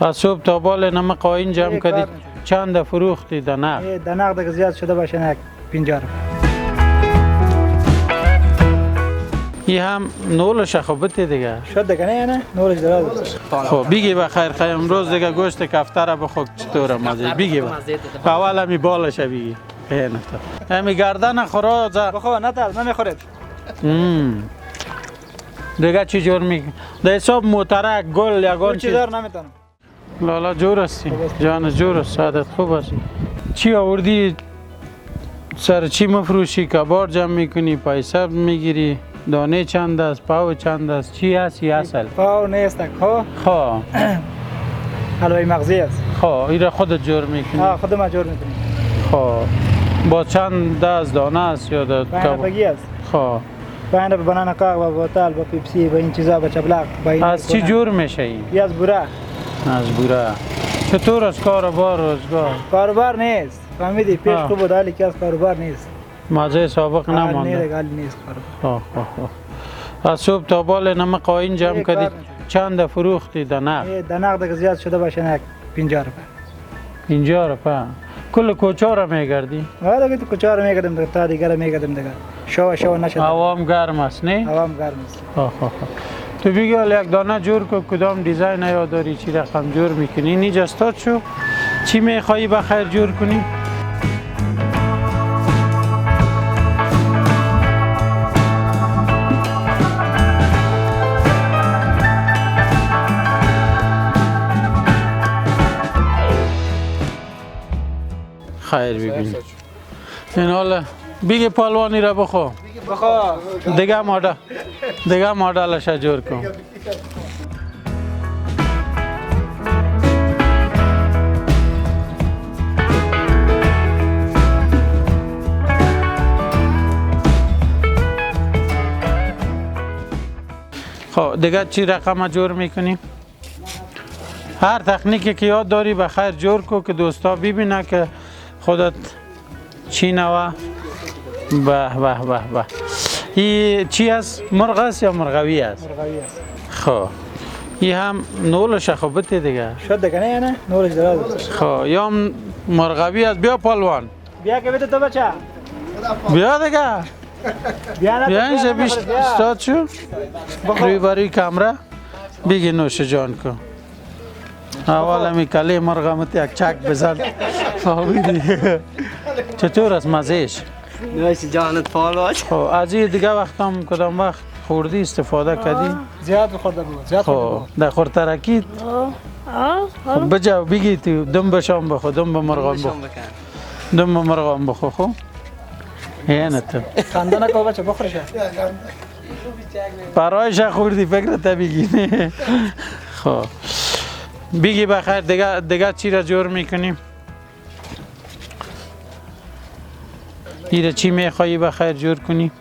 از صبح تا بال نمک آین جمع کردی چند فروختی دنق؟ دنق دیگه زیاد شده باشه نه 50 روپیه. این هم نولش خوبته دیگه شد دیگه نه نولش دراز. خب بگی بخیر خیر امروز دیگه گوشت کفتر بخو چطوره مزه بگی اول همی بالش بگی نه تا همی گردن خورا بخو نه تا نمیخورید. دیگه چی جور میکنی؟ در حساب موترک گل یگان چی دار نمیتونم. لالا جور هستی جان جور است سعادت خوب هستی چی آوردی سر چی مفروشی کبار جمع میکنی پیسه میگیری دانه چند است پاو چند است چی هستی اصل پاو نیست خب حلوای مغزی است. خب ایره خودت جور میکنی خود ما جور میکنیم. خب با چند دست دانه است یا بگی است. خب باید به بنان کاغ و بوتل با پیپسی با این چیزا با چبلق از چی جور میشه این؟ از بوره. از بوره چطور از کاروبار روزگار؟ کاروبار نیست فهمیدی پیش خوب بود حالی که از کاروبار نیست مزه سابق نمانده حال نیست کاروبار. از صبح تا بال نمک آین جمع کردی چند فروختی دنق؟ دنق دیگه زیاد شده باشه نه 50 روپیه. 50 روپیه کل کوچه را میگردی؟ دیگه تو کوچه را میگردیم دیگه تا دیگه را میگردیم دیگه شو نشده. هوام گرم است نه؟ هوام گرم است. تو بگی یک دانه جور که کدام دیزاین یاد داری چی رقم جور میکنی اینجا استاد شو چی میخوایی بخیر جور کنی؟ خیر ببین این حالا بگی پالوانی را بخو دیگه مادلش جور کن خب دیگه چی رقم جور میکنی؟ هر تکنیکی که یاد داری بخیر جور کو که دوستا ببینه که خودت چی نوه به این چی است؟ مرغ است یا مرغوی است؟ مرغوی است. خب این هم نولش خوبته دیگه شد دیگه نه نولش دراز است. خب یا مرغوی است بیا پالوان بیا که بده تو بچه بیا دیگه بیا اینجا بیشت استاد شو روی بروی کمره بگی نوش جان کن اول همی کله مرغمت یک چک بزن فهمیدی چطور است مزهش؟ نوش جانت پالوش. خب از این دیگه وقت هم کدام وقت خوردی استفاده کردی؟ زیاد خورده بود. خب در خورترکید؟ خب بجا بگی تو دم بشام بخو دم به مرغام بخو دم به مرغام بخو خب اینه تو خنده نکو بچه بخورش برایش خوردی فکرت بگی نه خب بگی بخیر دیگه چی را جور میکنیم؟ ایره چی میخوایی بخیر جور کنی؟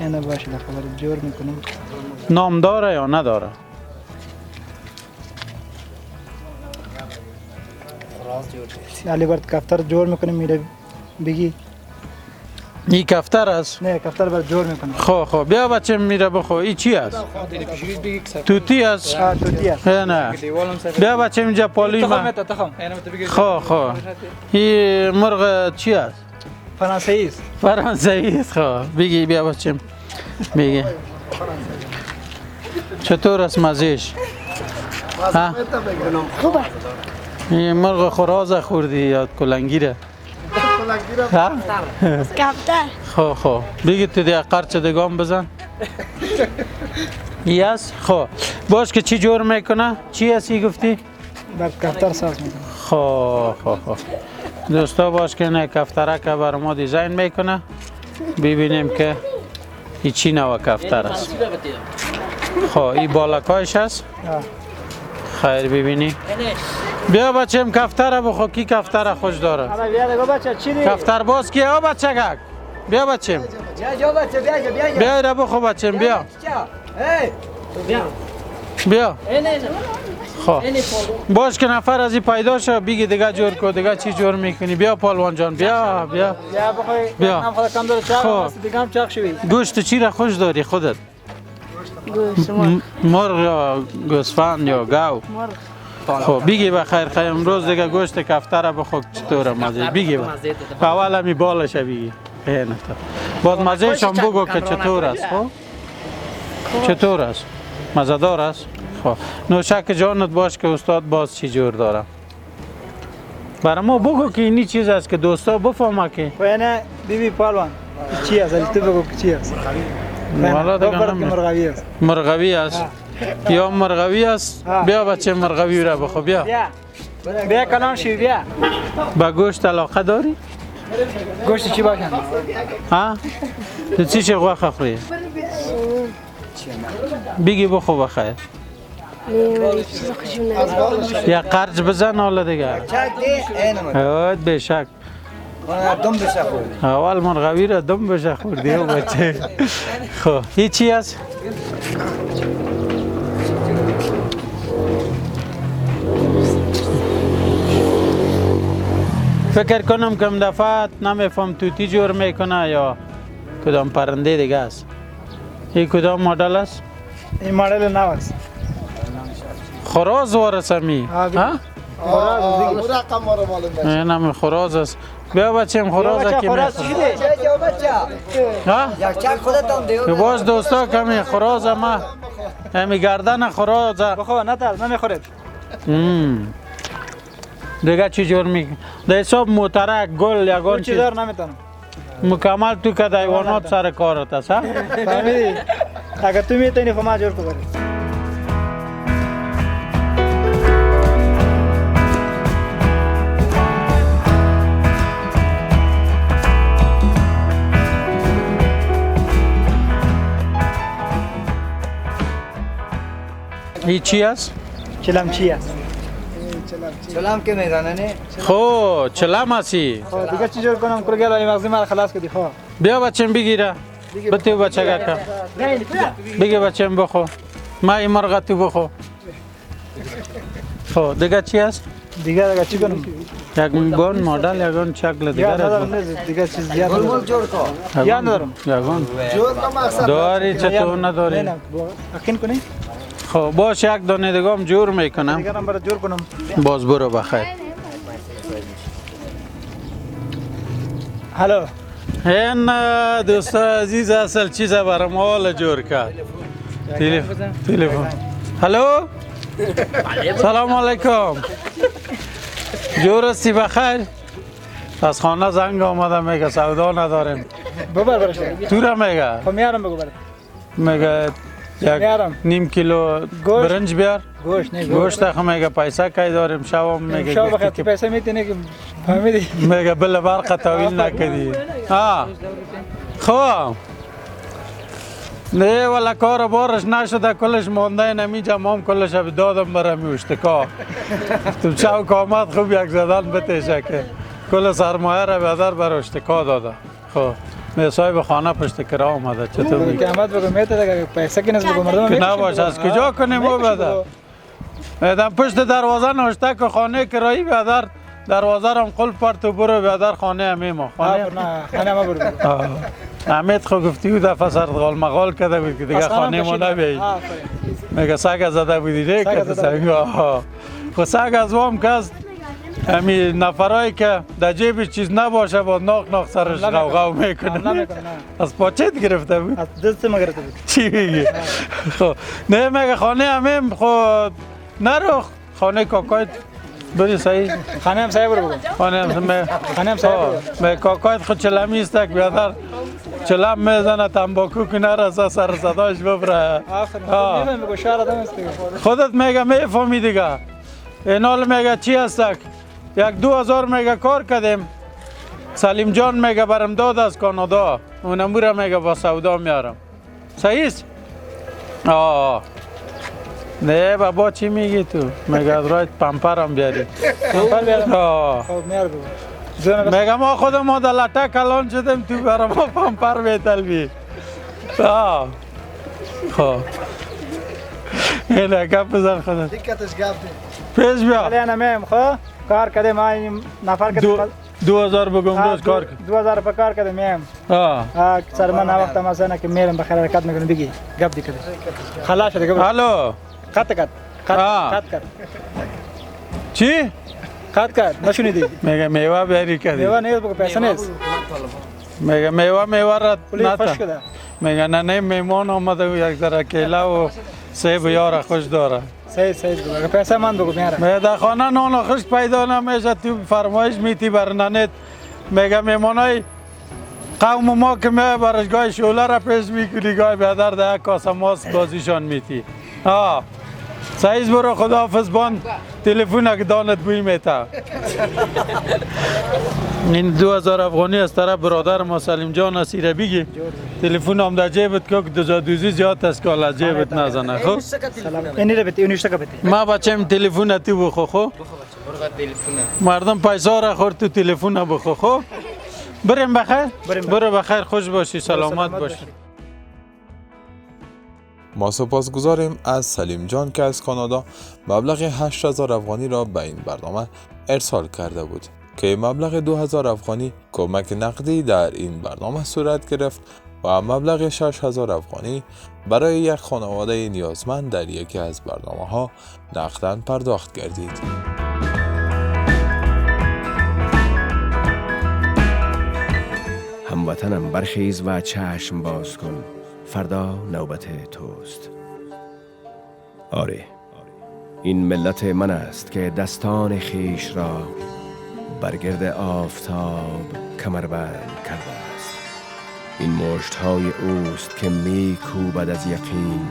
اینه باشه خبر جور میکنم. نام داره یا نداره؟ علی برد کفتر جور میکنیم میره بگی این کفتر است؟ نه کفتر برد جور میکنم. خب بیا بچه میره بخو این چی است؟ توتی است؟ توتی است. نه بیا بچه اینجا پالوی من خب این مرغ چی است؟ فرانسوی است. فرانسوی است خب بگی بیا بچه بگی چطور است مزهش؟ خوبه. این مرغ خوراز خوردی یا کلنگیره؟ کفتر. خب بگی تو دیگه قرچه دیگام بزن یس خب باش که چی جور میکنه؟ چی هستی گفتی؟ بر کفتر ساز میکنه. خب دوستا باش که نه کفتره که بر ما دیزاین میکنه ببینیم که این چی نوع کفتر است. خب این بالکایش هست خیر ببینی بیا بچم کفتر بخو کی کفتر خوش داره کفتر باز کی ها بچه گک بیا بچم بیا را بخو بچم بیا خب باش که نفر از این پیدا شد بگی دیگه جور کو دیگه چی جور میکنی بیا پالوان جان بیا خب گوشت چی را خوش داری خودت گوشت مرغ یا گوسفند یا گاو مرغ خب بگی بخیر خیر امروز دیگه گوشت کفتر بخور چطوره مزه بگی اول می بالش بگی نه تا بعد مزه شم بگو که چطور است خب چطور است مزه دار است خب نوشک جانت باش که استاد باز چی جور داره برای ما بگو که اینی چیز است که دوستا بفهمه که نه بیبی پالوان چی است تو بگو چی است والا دیگه مرغابی است مرغابی است یا مرغابی است بیا بچه مرغابی را بخو بیا بیا کلان شو بیا با گوشت علاقه داری؟ گوشت چی باشه؟ ها؟ تو چی غوښه خوري؟ بگی بخو بخیر یا قرض بزن حالا دیگه اوید بشک دم بشه خورد اول مرغابی را دم بشه خوردی و بچه خب این چی است؟ فکر کنم کم دفعه نمیفهم توتی جور میکنه یا کدام پرنده دیگه است این کدام مدل است؟ این مدل نو است خراز وارث می ها؟ خراز رقم ما رو معلوم این هم خراز است بیا بچه خراز که میخواه ها؟ که باز دوستا کمی خراز ما همی گردن خراز بخوا نتر نمیخورید دیگه چی جور میکنه در حساب موترک گل یگان چی دار نمیتونم مکمل تو که دیوانات سر کارت است ها؟ فهمیدی اگر تو میتونی فما جور کنی این چی است؟ چلم چی است چلم که میزنه نه خو چلم هستی خب دیگه چی جور کنم کرگل این مغزی مرا خلاص کردی خب بیا بچم بگیره بتو بچه که بگی بچم بخو ما این مرغ تو بخو خب دیگه چی است؟ دیگه چی کنم یک گون مدل یگان شکل دیگه ندارم دیگه چیز زیاد مول جور کو یا ندارم یگان جور کم اکثر داری چطور نداری؟ نه اکین کنی خب باش یک دانه دیگه هم جور میکنم دیگه هم برای جور کنم باز برو بخیر هلو این دوستا عزیز اصل چیز برام حال جور کرد تلفن هلو سلام علیکم جور استی بخیر از خانه زنگ آمده میگه سودا نداریم ببر برش تو را میگه خب میارم بگو برای میگه یک نیم کیلو گوشت. برنج بیار گوشت نه گوشت خو میگه پیسه کی داریم شب میگه شب بخیر تو پیسه میتونی که فهمیدی میگه بله برق تاویل نکدی ها خب نه ولا کار بارش نشده کلش مانده نمیجا مام کلش دادم برمی اشتکا تو چاو آمد خوب یک زدن بتیشه که کل سرمایه را بیادر بر اشتکا داده خب نه صاحب خانه پشت کرا آمده چطور میگه قیامت بگو میته دیگه پیسه که نزد بگو مردم که نباشه از کجا کنیم او بده میدم پشت دروازه نوشته که خانه کرایی بیادر دروازه را قلب پرت و برو بیادر خانه امیما خانه نه خانه ما برو حمید خو گفتی و دفعه سرد مغال کرده بود که دیگه خانه ما نبیایی میگه سگ زده بودی نه که سگ خو سگ از وام کست همی نفرایی که در جیبش چیز نباشه با ناق سرش غوغو میکنه از پاچت گرفته بود از دست ما گرفته بود چی میگی خب نه میگه خانه همیم خود نرو خانه کاکایت بری صحیح خانه هم سایه برو بگو خانه هم سایه برو کاکایت خود چلمی است که بیادر چلم میزنه تنباکو که نرسه سر صداش ببره آفرین بگو شعر آدم است دیگه خودت میگه میفهمی دیگه این حال میگه چی است یک 2000 میگه کار کردیم سلیم جان میگه برم داد از کانادا اونم برم میگه با سودا میارم صحیح است؟ نه بابا چی میگی تو؟ میگه از رایت پمپرم بیاری پمپر بیارم خب میار بگو میگه ما خودم ما در لطه کلان شدیم تو برای ما پمپر بیتلبی خب اینه گپ بزن خودت دقتش گپ پیش بیا ولی انا میم خو کار کردیم ما این نفر کردیم 2000 بگم دوست کار کن 2000 روپیه کار کردیم میم سر من وقت مثلا که میرم به خیر حرکت میکنم بگی گپ دیگه خلاص شده الو قط چی؟ قطع کرد نشونیدی میگه میوه بیاری کردی میوه نیست بگو پیسه نیست میگه میوه را پولی فش نتا کده میگه نه میمان آمده و یک ذره کیلا و سیب یار خوش داره صحیح بگو اگه پیسه من بگو میاره میگه در خانه نان خوش پیدا نمیشه تو فرمایش میتی بر ننت میگه میمانای قوم ما که می برشگاه شوله را پیش میکنی گاه بیادر در یک کاسه ماست بازیشان میتی سعیز برو خداحافظ بان تلفن اگه دانت بوی میتا این 2000 افغانی از طرف برادر ما سلیم جان اسیره بگی تلفن هم در جیبت که دوزی زیاد است که از جیبت نزنه خب سلام اینی رو بتی اونیشتا که بتی ما بچم تلفن تو بخو خب مردم پیسا را خورد تو تلفن بخو خب بریم بخیر برو بخیر خوش باشی سلامت باشی ما سپاسگزاریم از سلیم جان که از کانادا مبلغ 8000 افغانی را به این برنامه ارسال کرده بود که مبلغ 2000 افغانی کمک نقدی در این برنامه صورت گرفت و مبلغ 6000 افغانی برای یک خانواده نیازمند در یکی از برنامه ها نقداً پرداخت گردید. هموطنم برخیز و چشم باز کن، فردا نوبت توست. آره، این ملت من است که دستان خیش را برگرد آفتاب کمربند کرده است. این مشت‌های اوست که می کوبد از یقین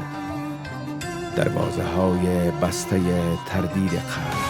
دروازه های بسته تردید قلب.